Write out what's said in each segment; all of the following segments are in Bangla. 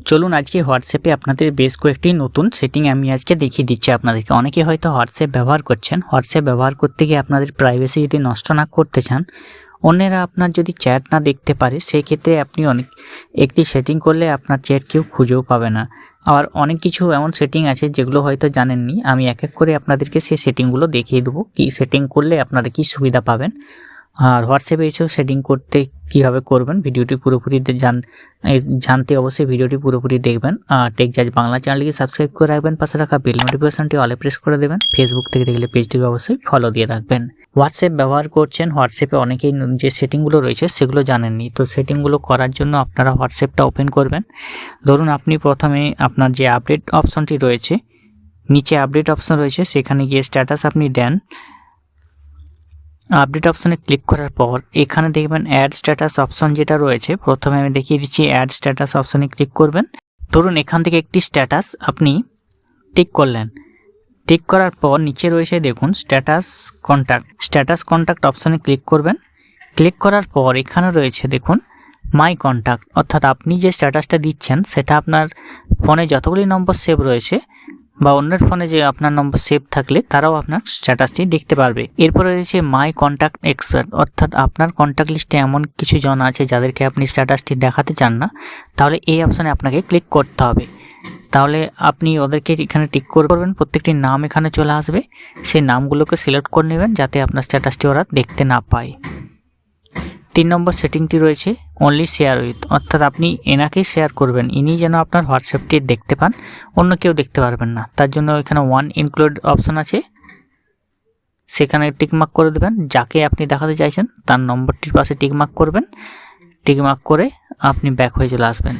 চলুন আজকে হোয়াটসঅ্যাপে আপনাদের বেশ কয়েকটি নতুন সেটিং আমি আজকে দেখিয়ে দিচ্ছি আপনাদেরকে। অনেকে হয়তো হোয়াটসঅ্যাপ ব্যবহার করছেন, হোয়াটসঅ্যাপ ব্যবহার করতে গিয়ে আপনাদের প্রাইভেসি যদি নষ্ট না করতে চান, অন্যেরা আপনার যদি চ্যাট না দেখতে পারে, সেই ক্ষেত্রে আপনি একটি সেটিং করলে আপনার চ্যাট কেউ খুঁজেও পাবে না। আবার অনেক কিছু এমন সেটিং আছে যেগুলো হয়তো জানেননি, আমি এক এক করে আপনাদেরকে সেই সেটিংগুলো দেখিয়ে দেবো, কি সেটিং করলে আপনারা কি সুবিধা পাবেন। আর হোয়াটসঅ্যাপে এসেও সেটিং করতে কীভাবে করবেন ভিডিওটি পুরোপুরি জানতে অবশ্যই ভিডিওটি পুরোপুরি দেখবেন। আর টেক জাজ বাংলা চ্যানেলটিকে সাবস্ক্রাইব করে রাখবেন, পাশে রাখা বেল নোটিফিকেশনটি অলে প্রেস করে দেবেন। ফেসবুক থেকে দেখলে পেজটিকে অবশ্যই ফলো দিয়ে রাখবেন। হোয়াটসঅ্যাপ ব্যবহার করছেন, হোয়াটসঅ্যাপে অনেকেই যে সেটিংগুলো রয়েছে সেগুলো জানেননি, তো সেটিংগুলো করার জন্য আপনারা হোয়াটসঅ্যাপটা ওপেন করবেন। ধরুন আপনি প্রথমে আপনার যে আপডেট অপশনটি রয়েছে, নিচে আপডেট অপশন রয়েছে, সেখানে গিয়ে স্ট্যাটাস আপনি দেন। আপডেট অপশনে ক্লিক করার পর এখানে দেখবেন অ্যাড স্ট্যাটাস অপশন যেটা রয়েছে, প্রথমে আমি দেখিয়ে দিচ্ছি। অ্যাড স্ট্যাটাস অপশনে ক্লিক করবেন। ধরুন এখান থেকে একটি স্ট্যাটাস আপনি টিক করলেন। টিক করার পর নিচে রয়েছে দেখুন স্ট্যাটাস কন্ট্যাক্ট অপশনে ক্লিক করবেন। ক্লিক করার পর এখানে রয়েছে দেখুন মাই কন্ট্যাক্ট, অর্থাৎ আপনি যে স্ট্যাটাসটা দিচ্ছেন সেটা আপনার ফোনে যতগুলি নম্বর সেভ রয়েছে বা অন্যের ফোনে যে আপনার নম্বর সেভ থাকলে তারাও আপনার স্ট্যাটাসটি দেখতে পারবে। এরপরে রয়েছে মাই কন্ট্যাক্ট এক্সপার্ট, অর্থাৎ আপনার কন্ট্যাক্ট লিস্টে এমন কিছু জন আছে যাদেরকে আপনি স্ট্যাটাসটি দেখাতে চান না, তাহলে এই অপশানে আপনাকে ক্লিক করতে হবে। তাহলে আপনি ওদেরকে এখানে টিক করবেন, প্রত্যেকটি নাম এখানে চলে আসবে, সেই নামগুলোকে সিলেক্ট করে নেবেন যাতে আপনার স্ট্যাটাসটি ওরা দেখতে না পায়। 3 নম্বর সেটিংটি রয়েছে অনলি শেয়ার উইথ, অর্থাৎ আপনি এনাকেই শেয়ার করবেন, ইনি যেন আপনার হোয়াটসঅ্যাপটি দেখতে পান, অন্য কেউ দেখতে পারবেন না। তার জন্য এখানে ওয়ান ইনক্লুড অপশন আছে, সেখানে টিকমার্ক করে দেবেন। যাকে আপনি দেখাতে চাইছেন তার নম্বরটির পাশে টিকমার্ক করবেন। টিকমার্ক করে আপনি ব্যাক হয়ে চলে আসবেন।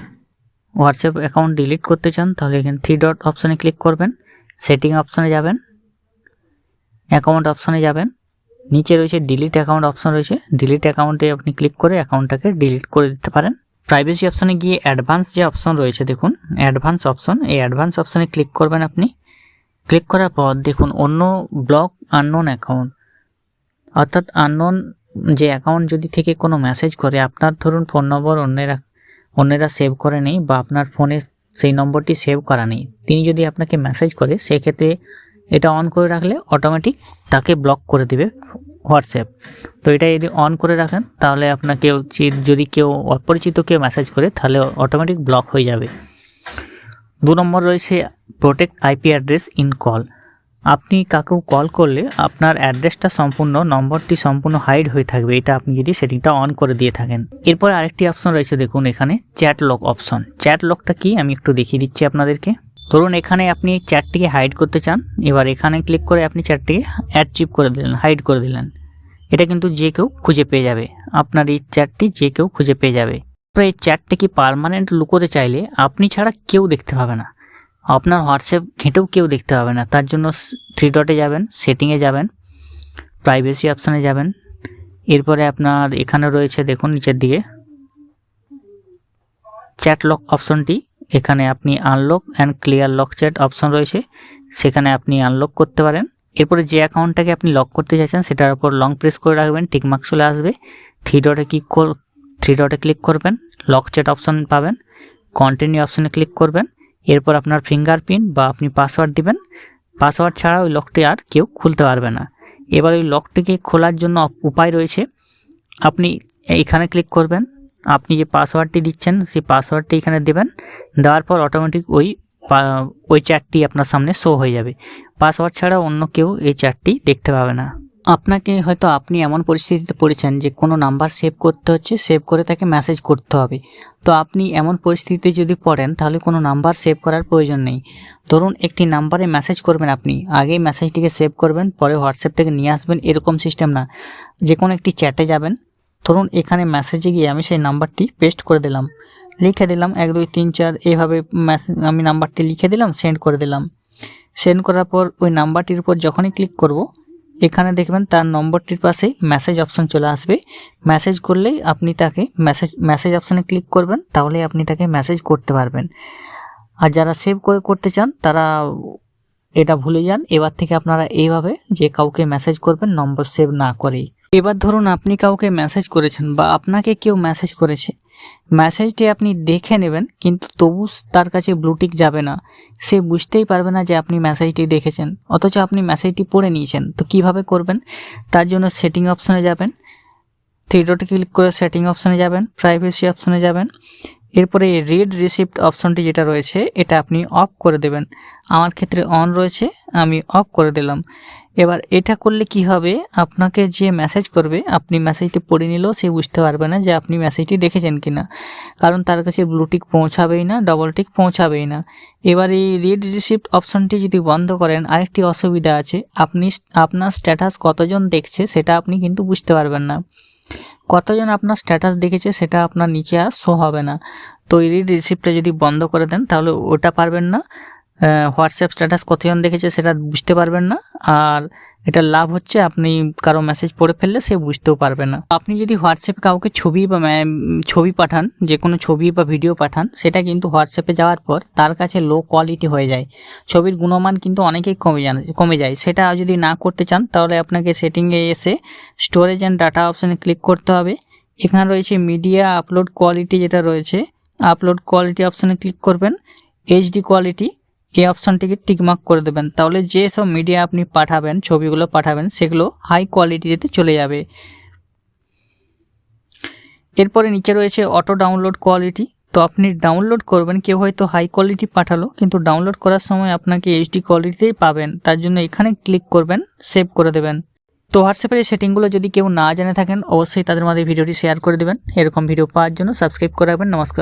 হোয়াটসঅ্যাপ অ্যাকাউন্ট ডিলিট করতে চান তাহলে এখানে 3 ডট অপশানে ক্লিক করবেন, সেটিং অপশানে যাবেন, অ্যাকাউন্ট অপশানে যাবেন, নিচে রয়েছে ডিলিট অ্যাকাউন্ট অপশন রয়েছে, ডিলিট অ্যাকাউন্টে আপনি ক্লিক করে অ্যাকাউন্টটাকে ডিলিট করে দিতে পারেন। প্রাইভেসি অপশনে গিয়ে অ্যাডভান্স যে অপশন রয়েছে দেখুন অ্যাডভান্স অপশন, এই অ্যাডভান্স অপশনে ক্লিক করবেন। আপনি ক্লিক করার পর দেখুন অন্য ব্লক আননোন অ্যাকাউন্ট, অর্থাৎ আননোন যে অ্যাকাউন্ট যদি থেকে কোনো মেসেজ করে, আপনার ধরুন ফোন নম্বর অন্যেরা সেভ করে নেই বা আপনার ফোনে সেই নম্বরটি সেভ করা নেই, তিনি যদি আপনাকে মেসেজ করে সেক্ষেত্রে এটা অন করে রাখলে অটোমেটিক তাকে ব্লক করে দিবে হোয়াটসঅ্যাপ। তো এটা যদি অন করে রাখেন তাহলে আপনাকে যদি কেউ অপরিচিত কেউ মেসেজ করে তাহলে অটোমেটিক ব্লক হয়ে যাবে। 2 নম্বর রয়েছে protect IP address in call, আপনি কাকেও কল করলে আপনার অ্যাড্রেসটা নম্বরটি সম্পূর্ণ হাইড হয়ে থাকবে, এটা আপনি যদি সেটিংটা অন করে দিয়ে থাকেন। এরপর আরেকটি অপশন রয়েছে দেখুন এখানে চ্যাট লক অপশন। চ্যাট লকটা কি আমি একটু দেখিয়ে দিচ্ছি আপনাদেরকে। ধরুন এখানে আপনি চ্যাটটিকে হাইড করতে চান, এবার এখানে ক্লিক করে আপনি চ্যাটটিকে অ্যাচিভ করে দিলেন, হাইড করে দিলেন। এটা কিন্তু যে কেউ খুঁজে পেয়ে যাবে, আপনার এই চ্যাটটি যে কেউ খুঁজে পেয়ে যাবে। তো এই চ্যাটটিকে পার্মানেন্ট লুকোতে চাইলে আপনি ছাড়া কেউ দেখতে পাবে না, আপনার হোয়াটসঅ্যাপ ঘেঁটেও কেউ দেখতে পাবে না। তার জন্য 3 ডটে যাবেন, সেটিংয়ে যাবেন, প্রাইভেসি অপশানে যাবেন। এরপরে আপনার এখানে রয়েছে দেখুন নিচের দিকে চ্যাট লক অপশনটি, এখানে আপনি unlock and clear lock chat option রয়েছে, সেখানে আপনি আনলক করতে পারেন। এরপরে যে অ্যাকাউন্টটাকে আপনি লক করতে চাইছেন সেটার উপর লং প্রেস করে রাখবেন, টিকমার্ক চলে আসবে। 3 ডটে ক্লিক করবেন, লক চ্যাট অপশন পাবেন, কন্টিনিউ অপশনে ক্লিক করবেন। এরপর আপনার ফিঙ্গারপ্রিন্ট বা আপনি পাসওয়ার্ড দিবেন, পাসওয়ার্ড ছাড়া ওই লকটি আর কেউ খুলতে পারবে না। এবার ওই লকটিকে খোলার জন্য উপায় রয়েছে, আপনি এখানে ক্লিক করবেন, আপনি যে পাসওয়ার্ডটি দিচ্ছেন সেই পাসওয়ার্ডটি এখানে দেবেন, দেওয়ার পর অটোমেটিক ওই চ্যাটটি আপনার সামনে শো হয়ে যাবে। পাসওয়ার্ড ছাড়া অন্য কেউ এই চ্যাটটি দেখতে পাবে না। আপনাকে হয়তো আপনি এমন পরিস্থিতিতে পড়েছেন যে কোনো নাম্বার সেভ করতে হচ্ছে, সেভ করে তাকে মেসেজ করতে হবে। তো আপনি এমন পরিস্থিতিতে যদি পড়েন তাহলে কোনো নাম্বার সেভ করার প্রয়োজন নেই। ধরুন একটি নাম্বারে মেসেজ করবেন, আপনি আগেই মেসেজটিকে সেভ করবেন, পরে হোয়াটসঅ্যাপ থেকে নিয়ে আসবেন, এরকম সিস্টেম না। যে কোনো একটি চ্যাটে যাবেন, ধরুন এখানে মেসেজে গিয়ে আমি সেই নাম্বারটি পেস্ট করে দিলাম, লিখে দিলাম 1 2 3 4, এইভাবে আমি নাম্বারটি লিখে দিলাম, সেন্ড করে দিলাম। সেন্ড করার পর ওই নাম্বারটির উপর যখনই ক্লিক করব, এখানে দেখবেন তার নম্বরটির পাশেই মেসেজ অপশন চলে আসবে। মেসেজ করলেই আপনি তাকে মেসেজ অপশানে ক্লিক করবেন, তাহলে আপনি তাকে মেসেজ করতে পারবেন। আর যারা সেভ করে করতে চান তারা এটা ভুলে যান, এবার থেকে আপনারা এইভাবে যে কাউকে মেসেজ করবেন নম্বর সেভ না করেই। এবার ধরুন আপনি কাউকে মেসেজ করেছেন বা আপনাকে কেউ মেসেজ করেছে, মেসেজটি আপনি দেখে নেবেন, কিন্তু তবু তার কাছে ব্লুটিক যাবে না, সে বুঝতেই পারবে না যে আপনি মেসেজটি দেখেছেন, অথচ আপনি মেসেজটি পড়ে নিয়েছেন। তো কিভাবে করবেন? তার জন্য সেটিং অপশনে যাবেন, থ্রি ডটে ক্লিক করে সেটিং অপশনে যাবেন, প্রাইভেসি অপশনে যাবেন, এরপরে রিড রিসিপ্ট অপশনটি যেটা রয়েছে এটা আপনি অফ করে দেবেন। আমার ক্ষেত্রে অন রয়েছে, আমি অফ করে দিলাম। এবার এটা করলে কি হবে, আপনাকে যে মেসেজ করবে, আপনি মেসেজটি পড়ে নিলেও সে বুঝতে পারবে না যে আপনি মেসেজটি দেখেছেন কিনা, কারণ তার কাছে ব্লুটিক পৌঁছাবেই না, ডবল টিক পৌঁছাবেই না। এবার এই রিড রিসিপ্ট অপশনটি যদি বন্ধ করেন, আরেকটি অসুবিধা আছে, আপনার স্ট্যাটাস কতজন দেখছে সেটা আপনি কিন্তু বুঝতে পারবেন না। কতজন আপনার স্ট্যাটাস দেখেছে সেটা আপনার নিচে আর শো হবে না। তো এই রিড রিসিপ্টটা যদি বন্ধ করে দেন তাহলে ওটা পারবেন না, হোয়াটসঅ্যাপ স্ট্যাটাস কতজন দেখেছে সেটা বুঝতে পারবেন না। আর এটা লাভ হচ্ছে, আপনি কারো মেসেজ পড়ে ফেললে সে বুঝতেও পারবে না। আপনি যদি হোয়াটসঅ্যাপে কাউকে ছবি পাঠান, যে কোনো ছবি বা ভিডিও পাঠান, সেটা কিন্তু হোয়াটসঅ্যাপে যাওয়ার পর তার কাছে লো কোয়ালিটি হয়ে যায়, ছবির গুণমান কিন্তু অনেকেই কমে যায়। সেটা যদি না করতে চান তাহলে আপনাকে সেটিংয়ে এসে স্টোরেজ অ্যান্ড ডাটা অপশানে ক্লিক করতে হবে। এখানে রয়েছে মিডিয়া আপলোড কোয়ালিটি, যেটা রয়েছে আপলোড কোয়ালিটি অপশানে ক্লিক করবেন, এইচডি কোয়ালিটি এই অপশানটিকে টিকমার্ক করে দেবেন, তাহলে যে সব মিডিয়া আপনি পাঠাবেন, ছবিগুলো পাঠাবেন, সেগুলো হাই কোয়ালিটিতে চলে যাবে। এরপরে নিচে রয়েছে অটো ডাউনলোড কোয়ালিটি, তো আপনি ডাউনলোড করবেন, কেউ হয়তো হাই কোয়ালিটি পাঠালো কিন্তু ডাউনলোড করার সময় আপনাকে এইচডি কোয়ালিটিতেই পাবেন, তার জন্য এখানে ক্লিক করবেন, সেভ করে দেবেন। তো হোয়াটসঅ্যাপের এই সেটিংগুলো যদি কেউ না জেনে থাকেন, অবশ্যই তাদের মধ্যে ভিডিওটি শেয়ার করে দেবেন। এরকম ভিডিও পাওয়ার জন্য সাবস্ক্রাইব করে রাখবেন। নমস্কার।